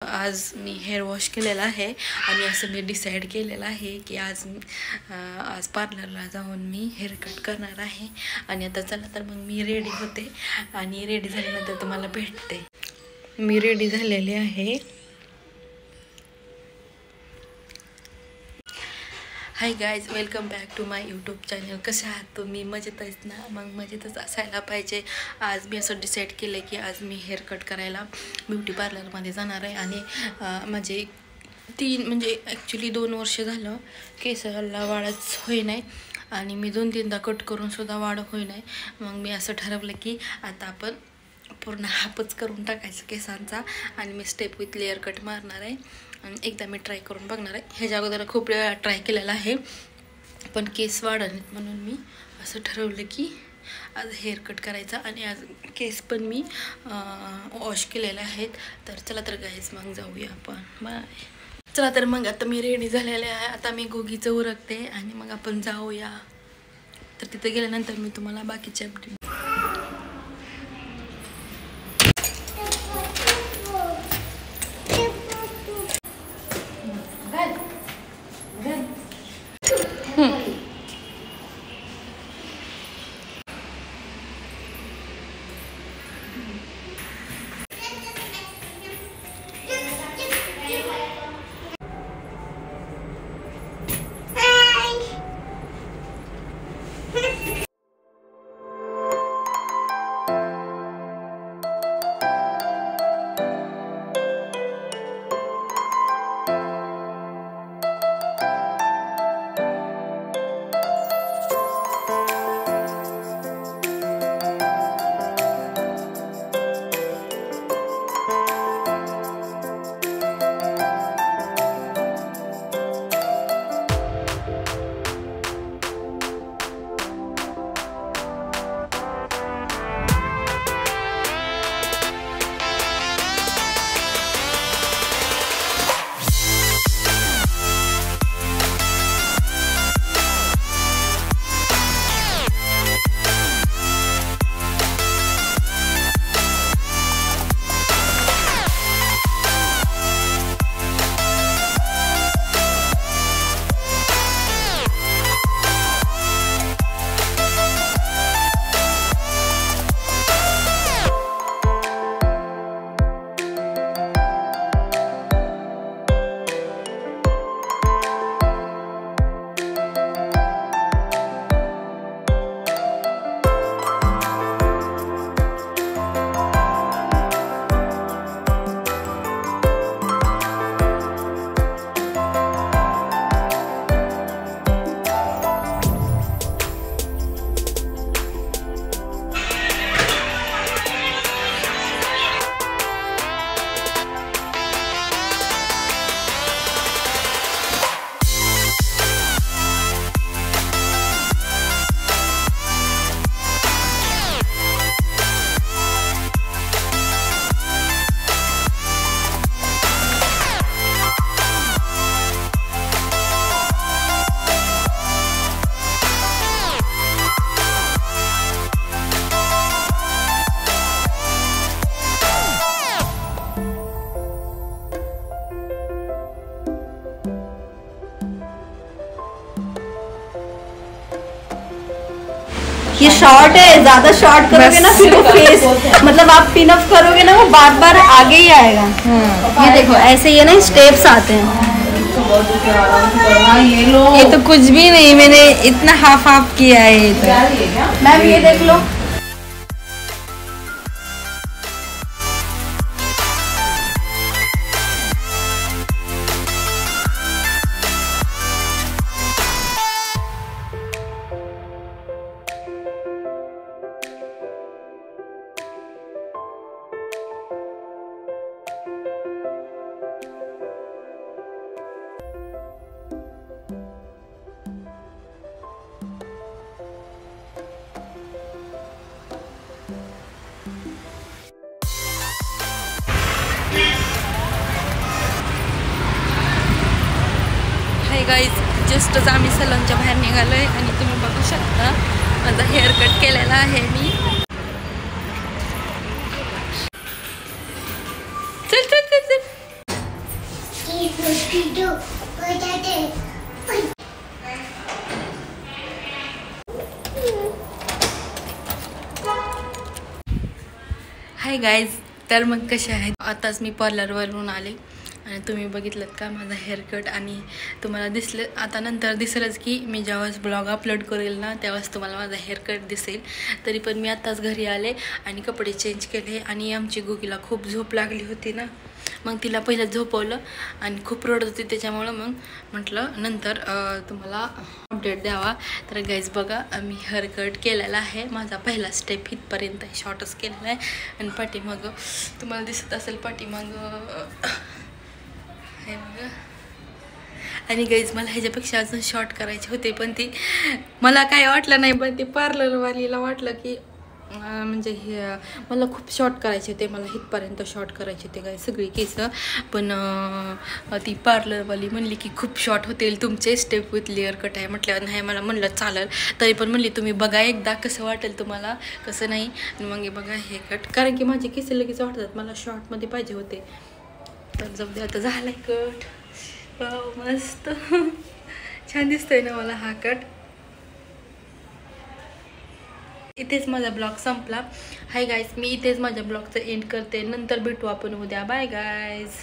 आज मी hair wash केलेला आहे आणि असं मी डिसाईड केलेलं आहे की आज पार्लरला जाऊन मी हेअर कट करणार आहे. आणि आता चला तर मग मी रेडी होते आणि रेडी झाल्यानंतर तुम्हाला भेटते. मी रेडी झालेली आहे. Hi guys, welcome back to my YouTube channel. कसे आहात तुम्ही? मजेतच ना? मग मजेतच असायला पाहिजे. आज मी असं डिसाईड केलं की आज मी हेअर कट करायला ब्युटी पार्लरमध्ये जाणार आहे. आणि माझे ॲक्च्युली 2 वर्ष झालं केसाला वाढच होई नाही आणि मी 2-3दा कट करूनसुद्धा वाढ होई नाही. मग मी असं ठरवलं की आता आपण पूर्ण हापच करून टाकायचं केसांचा आणि मी स्टेप विथ लेअर कट मारणार आहे. आणि एकदा मी ट्राय करून बघणार आहे. ह्याच्या अगोदर खूप वेळा ट्राय केलेला आहे पण केस वाढत म्हणून मी असं ठरवलं की आज हेअर कट करायचा. आणि आज केस पण मी वॉश केलेले आहेत. तर चला तर गाईज मग जाऊया आपण. बाय. चला तर मग आता मी रेडी झालेले आहे. आता मी गोगीचं उरकते आणि मग आपण जाऊया. तर तिथे गेल्यानंतर मी तुम्हाला बाकीचे अपडेट. ये शॉर्ट है, ज्यादा शॉर्ट करोगे ना फिर वो फेस मतलब आप पिन अप करोगे ना वो बार बार आगे ही आएगा. ये देखो ऐसे ये ना स्टेप्स आते हैं. ये तो कुछ भी नहीं, मैंने इतना हाफ किया है. ये तो मैम ये देख लो. गाईज जस्टच आम्ही सलूनच्या बाहेर निघालोय आणि तुम्ही बघू शकता माझा हेअर कट केलेला आहे मी. चल चल चल चल. हाय गाईज, तर मग कसे आहेत? आताच मी पार्लरवरून आले आणि तुम्ही बघितलं का माझा हेअरकट, आणि तुम्हाला दिसलं आता नंतर दिसेलच की मी जेव्हाच ब्लॉग अपलोड करेल ना तेव्हाच तुम्हाला माझा हेअरकट दिसेल. तरी पण मी आत्ताच घरी आले आणि कपडे चेंज केले, आणि आमची गुगीला खूप झोप लागली होती ना, मग तिला पहिलं झोपवलं आणि खूप रडत होती, त्याच्यामुळं मग म्हटलं नंतर तुम्हाला अपडेट द्यावा. तर गाईज बघा, मी हेअरकट केलेला आहे. माझा पहिला स्टेप इथपर्यंत शॉर्टच केलेला आहे, आणि पाठीमाग तुम्हाला दिसत असेल पाठीमाग हे बघा. आणि गाईज मला ह्याच्यापेक्षा अजून शॉर्ट करायचे होते, पण ती मला काय वाटलं नाही, पण ती पार्लरवालीला वाटलं की म्हणजे हे मला खूप शॉर्ट करायचे होते, मला इथपर्यंत शॉर्ट करायचे होते काय सगळी केस. पण ती पार्लरवाली म्हणली की खूप शॉर्ट होतील तुमचे, स्टेप विथ लेअर कट आहे म्हटल्यावर नाही, मला म्हणलं चालेल. तरी पण म्हणली तुम्ही बघा एकदा कसं वाटेल तुम्हाला, कसं नाही. मग बघा हे कट, कारण की माझे केस लगेच वाटतात, मला शॉर्टमध्ये पाहिजे होते. तर जाऊ दे, आता झालाय कट. मस्त छान दिसतोय ना मला हा कट. इथेच माझा ब्लॉग संपला. हाय गाईज, मी इथेच माझ्या ब्लॉगचं एंड करते. नंतर भेटू आपण उद्या. Bye guys.